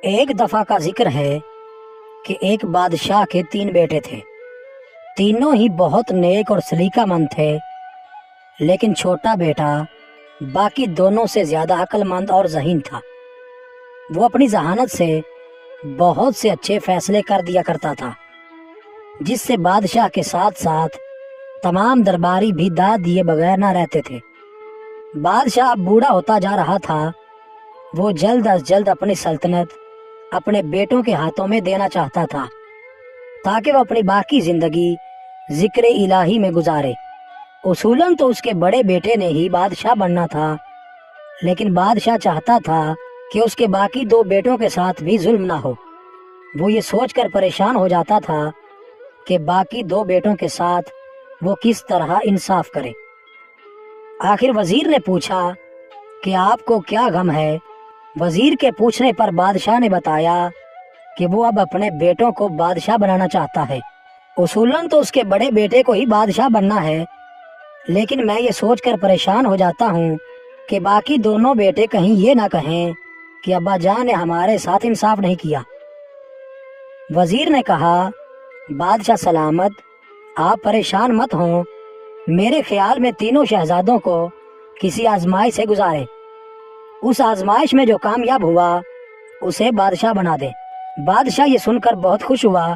ایک دفعہ کا ذکر ہے کہ ایک بادشاہ کے 3 بیٹے تھے۔ تینوں ہی بہت نیک اور سلیقہ مند تھے، لیکن چھوٹا بیٹا باقی دونوں سے زیادہ عقل مند اور ذہین تھا۔ وہ اپنی ذہانت سے بہت سے اچھے فیصلے کر دیا کرتا تھا، جس سے بادشاہ کے ساتھ ساتھ تمام درباری بھی داد دیے بغیر نہ رہتے تھے۔ بادشاہ اب بوڑھا ہوتا جا رہا تھا۔ وہ جلد از جلد اپنی سلطنت اپنے بیٹوں کے ہاتھوں میں دینا چاہتا تھا، تاکہ وہ اپنی باقی زندگی ذکر الہی میں گزارے۔ اصولاً تو اس کے بڑے بیٹے نے ہی بادشاہ بننا تھا، لیکن بادشاہ چاہتا تھا کہ اس کے باقی 2 بیٹوں کے ساتھ بھی ظلم نہ ہو۔ وہ یہ سوچ کر پریشان ہو جاتا تھا کہ باقی 2 بیٹوں کے ساتھ وہ کس طرح انصاف کرے۔ آخر وزیر نے پوچھا کہ آپ کو کیا غم ہے؟ وزیر کے پوچھنے پر بادشاہ نے بتایا کہ وہ اب اپنے بیٹوں کو بادشاہ بنانا چاہتا ہے۔ اصولاً تو اس کے بڑے بیٹے کو ہی بادشاہ بننا ہے، لیکن میں یہ سوچ کر پریشان ہو جاتا ہوں کہ باقی دونوں بیٹے کہیں یہ نہ کہیں کہ ابا جان نے ہمارے ساتھ انصاف نہیں کیا۔ وزیر نے کہا، بادشاہ سلامت، آپ پریشان مت ہوں۔ میرے خیال میں تینوں شہزادوں کو کسی آزمائش سے گزارے۔ اس آزمائش میں جو کامیاب ہوا اسے بادشاہ بنا دے۔ بادشاہ یہ سن کر بہت خوش ہوا،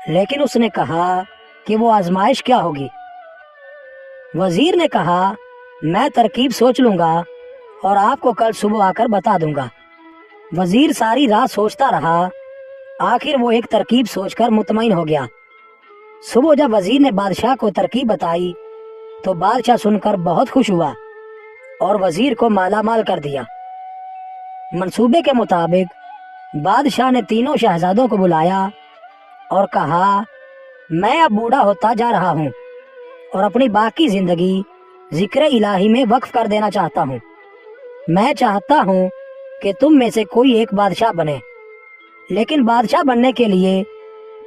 لیکن اس نے کہا کہ وہ آزمائش کیا ہوگی؟ وزیر نے کہا، میں ترکیب سوچ لوں گا اور آپ کو کل صبح آ کر بتا دوں گا۔ وزیر ساری رات سوچتا رہا، آخر وہ ایک ترکیب سوچ کر مطمئن ہو گیا۔ صبح جب وزیر نے بادشاہ کو ترکیب بتائی تو بادشاہ سن کر بہت خوش ہوا اور وزیر کو مالا مال کر دیا۔ منصوبے کے مطابق بادشاہ نے تینوں شہزادوں کو بلایا اور کہا، میں اب بوڑھا ہوتا جا رہا ہوں اور اپنی باقی زندگی ذکر الہی میں وقف کر دینا چاہتا ہوں۔ میں چاہتا ہوں کہ تم میں سے کوئی ایک بادشاہ بنے، لیکن بادشاہ بننے کے لیے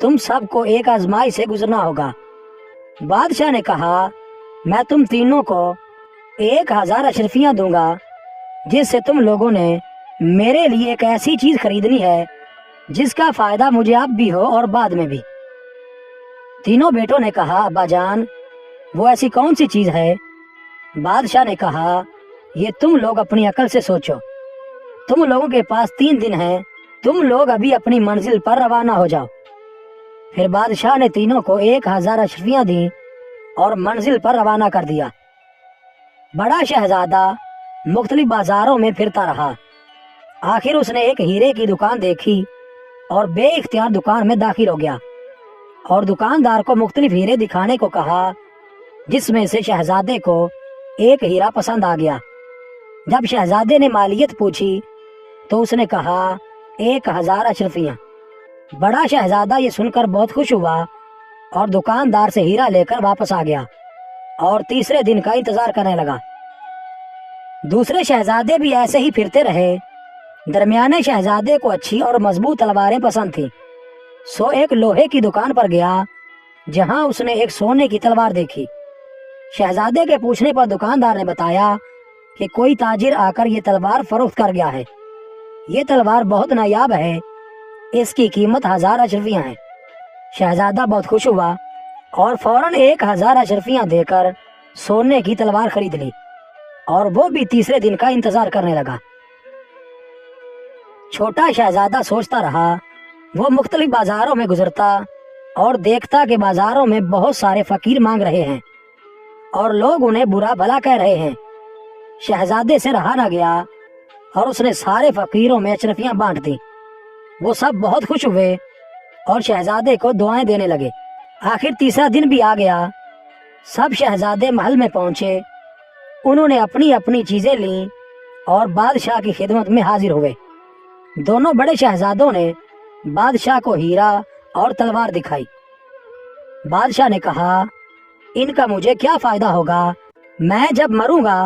تم سب کو ایک آزمائش سے گزرنا ہوگا۔ بادشاہ نے کہا، میں تم تینوں کو 1000 اشرفیاں دوں گا، جس سے تم لوگوں نے میرے لیے ایک ایسی چیز خریدنی ہے جس کا فائدہ مجھے اب بھی ہو اور بعد میں بھی۔ تینوں بیٹوں نے کہا، ابا جان، وہ ایسی کون سی چیز ہے؟ بادشاہ نے کہا، یہ تم لوگ اپنی عقل سے سوچو۔ تم لوگوں کے پاس 3 دن ہیں، تم لوگ ابھی اپنی منزل پر روانہ ہو جاؤ۔ پھر بادشاہ نے تینوں کو 1000 اشرفیاں دیں اور منزل پر روانہ کر دیا۔ بڑا شہزادہ مختلف بازاروں میں پھرتا رہا۔ آخر اس نے ایک ہیرے کی دکان دیکھی اور بے اختیار دکان میں داخل ہو گیا اور دکاندار کو مختلف ہیرے دکھانے کو کہا، جس میں سے شہزادے کو ایک ہیرا پسند آ گیا۔ جب شہزادے نے مالیت پوچھی تو اس نے کہا، 1000 اشرفیاں۔ بڑا شہزادہ یہ سن کر بہت خوش ہوا اور دکاندار سے ہیرا لے کر واپس آ گیا اور تیسرے دن کا انتظار کرنے لگا۔ دوسرے شہزادے بھی ایسے ہی پھرتے رہے۔ درمیانے شہزادے کو اچھی اور مضبوط تلواریں پسند تھیں، سو ایک لوہے کی دکان پر گیا جہاں اس نے ایک سونے کی تلوار دیکھی۔ شہزادے کے پوچھنے پر دکاندار نے بتایا کہ کوئی تاجر آ کر یہ تلوار فروخت کر گیا ہے۔ یہ تلوار بہت نایاب ہے، اس کی قیمت 1000 اشرفیاں ہیں۔ شہزادہ بہت خوش ہوا اور فوراً 1000 اشرفیاں دے کر سونے کی تلوار خرید لی اور وہ بھی تیسرے دن کا انتظار کرنے لگا۔ چھوٹا شہزادہ سوچتا رہا۔ وہ مختلف بازاروں میں گزرتا اور دیکھتا کہ بازاروں میں بہت سارے فقیر مانگ رہے ہیں اور لوگ انہیں برا بھلا کہہ رہے ہیں۔ شہزادے سے رہا نہ گیا اور اس نے سارے فقیروں میں اشرفیاں بانٹ دیں۔ وہ سب بہت خوش ہوئے اور شہزادے کو دعائیں دینے لگے۔ آخر تیسرا دن بھی آ گیا۔ سب شہزادے محل میں پہنچے۔ انہوں نے اپنی اپنی چیزیں لیں اور بادشاہ کی خدمت میں حاضر ہوئے۔ دونوں بڑے شہزادوں نے بادشاہ کو ہیرا اور تلوار دکھائی۔ بادشاہ نے کہا، ان کا مجھے کیا فائدہ ہوگا؟ میں جب مروں گا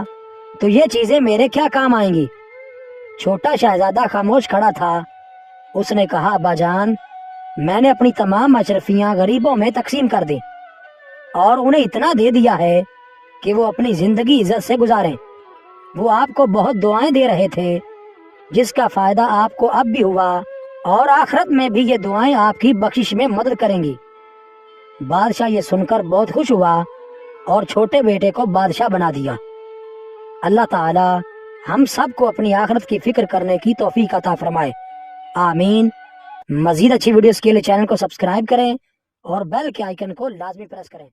تو یہ چیزیں میرے کیا کام آئیں گی؟ چھوٹا شہزادہ خاموش کھڑا تھا۔ اس نے کہا، ابا جان، میں نے اپنی تمام اشرفیاں غریبوں میں تقسیم کر دی اور انہیں اتنا دے دیا ہے کہ وہ اپنی زندگی عزت سے گزاریں۔ وہ آپ کو بہت دعائیں دے رہے تھے، جس کا فائدہ آپ کو اب بھی ہوا اور آخرت میں بھی یہ دعائیں آپ کی بخشش میں مدد کریں گی۔ بادشاہ یہ سن کر بہت خوش ہوا اور چھوٹے بیٹے کو بادشاہ بنا دیا۔ اللہ تعالی ہم سب کو اپنی آخرت کی فکر کرنے کی توفیق عطا فرمائے، آمین۔ مزید اچھی ویڈیوز کے لیے چینل کو سبسکرائب کریں اور بیل کے آئیکن کو لازمی پریس کریں۔